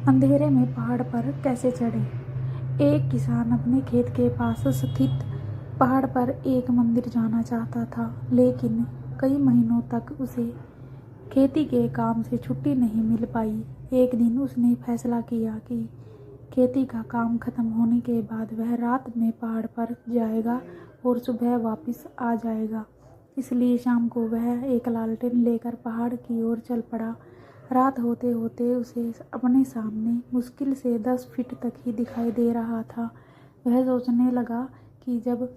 अंधेरे में पहाड़ पर कैसे चढ़े। एक किसान अपने खेत के पास स्थित पहाड़ पर एक मंदिर जाना चाहता था, लेकिन कई महीनों तक उसे खेती के काम से छुट्टी नहीं मिल पाई। एक दिन उसने फैसला किया कि खेती का काम खत्म होने के बाद वह रात में पहाड़ पर जाएगा और सुबह वापस आ जाएगा। इसलिए शाम को वह एक लालटेन लेकर पहाड़ की ओर चल पड़ा। रात होते होते उसे अपने सामने मुश्किल से 10 फीट तक ही दिखाई दे रहा था। वह सोचने लगा कि जब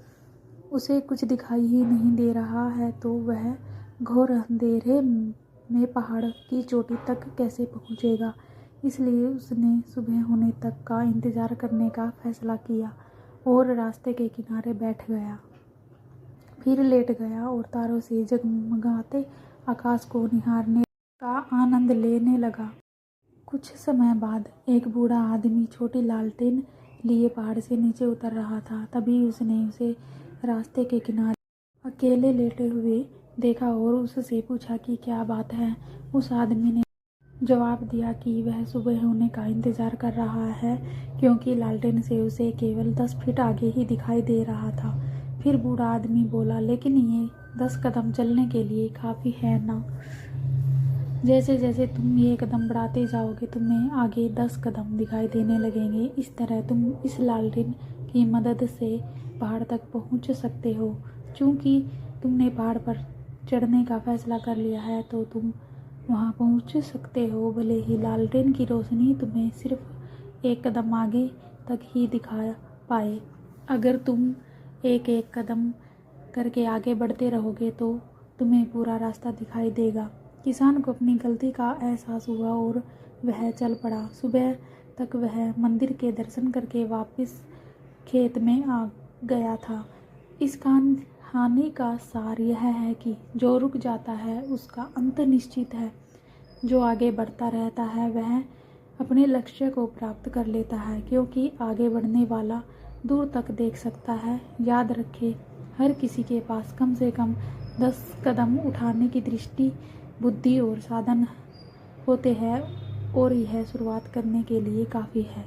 उसे कुछ दिखाई ही नहीं दे रहा है तो वह घोर अंधेरे में पहाड़ की चोटी तक कैसे पहुंचेगा। इसलिए उसने सुबह होने तक का इंतजार करने का फैसला किया और रास्ते के किनारे बैठ गया। फिर लेट गया और तारों से जगमगाते आकाश को निहारने का आनंद लेने लगा। कुछ समय बाद एक बूढ़ा आदमी छोटी लालटेन लिए पहाड़ से नीचे उतर रहा था। तभी उसने उसे रास्ते के किनारे अकेले लेटे हुए देखा और उससे पूछा कि क्या बात है। उस आदमी ने जवाब दिया कि वह सुबह होने का इंतजार कर रहा है, क्योंकि लालटेन से उसे केवल 10 फीट आगे ही दिखाई दे रहा था। फिर बूढ़ा आदमी बोला, लेकिन ये 10 कदम चलने के लिए काफ़ी है ना। जैसे जैसे तुम ये कदम बढ़ाते जाओगे तुम्हें आगे 10 कदम दिखाई देने लगेंगे। इस तरह तुम इस लालटेन की मदद से पहाड़ तक पहुंच सकते हो। चूँकि तुमने पहाड़ पर चढ़ने का फैसला कर लिया है तो तुम वहां पहुंच सकते हो, भले ही लालटेन की रोशनी तुम्हें सिर्फ एक कदम आगे तक ही दिखा पाए। अगर तुम एक एक कदम करके आगे बढ़ते रहोगे तो तुम्हें पूरा रास्ता दिखाई देगा। किसान को अपनी गलती का एहसास हुआ और वह चल पड़ा। सुबह तक वह मंदिर के दर्शन करके वापस खेत में आ गया था। इस कहानी का सार यह है कि जो रुक जाता है उसका अंत निश्चित है। जो आगे बढ़ता रहता है वह अपने लक्ष्य को प्राप्त कर लेता है, क्योंकि आगे बढ़ने वाला दूर तक देख सकता है। याद रखें, हर किसी के पास कम से कम 10 कदम उठाने की दृष्टि, बुद्धि और साधन होते हैं और यह शुरुआत करने के लिए काफ़ी है।